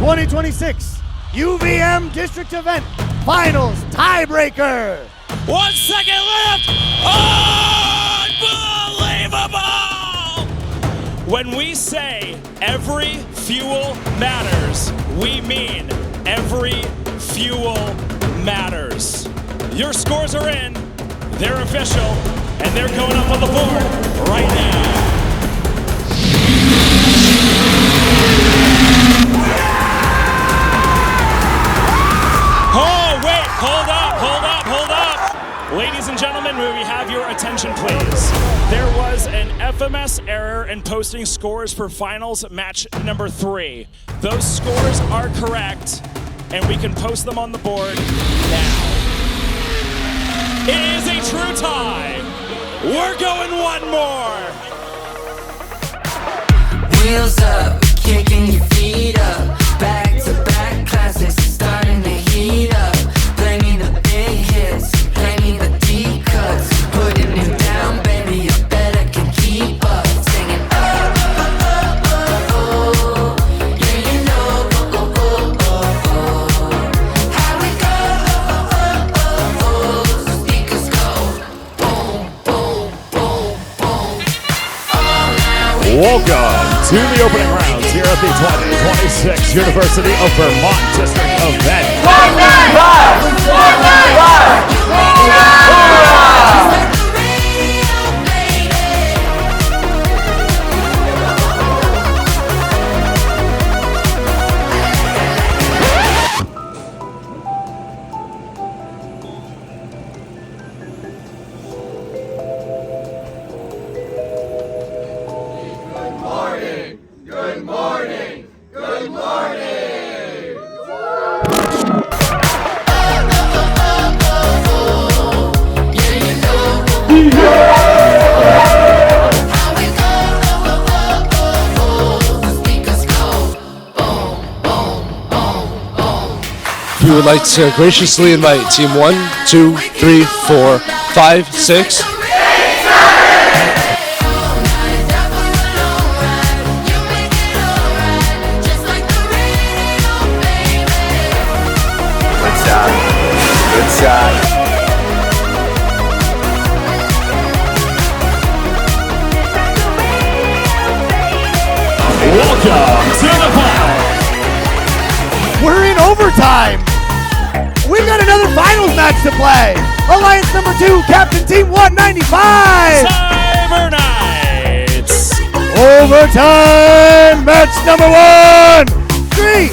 2026 UVM District Event Finals Tiebreaker. 1 second left. Unbelievable! When we say every fuel matters, we mean every fuel matters. Your scores are in, they're official, and they're going up on the board right now. Oh, wait, hold up. Ladies and gentlemen, may we have your attention, please? There was an FMS error in posting scores for finals match number 3. Those scores are correct, and we can post them on the board now. It is a true tie. We're going one more. Wheels up, kicking your feet up. Back to back classics, starting to heat up. Play me the big hits, play me the deep cuts. Putting it down, baby, I bet I can keep up. Singing oh, oh, oh, oh, oh. Yeah, you know, oh, oh, oh, oh, oh. How we go, oh, oh, oh, oh, oh. So speakers go boom, boom, boom, boom. Oh, now we Welcome to the opening rounds here at the 2026 University of Vermont District Event. We would like to graciously invite team 1, 2, 3, 4, 5, 6. Good shot. Welcome to the final. We're in overtime. We've got another finals match to play. Alliance number 2, Captain Team 195. Cyber Knights. Overtime match number 1. 3,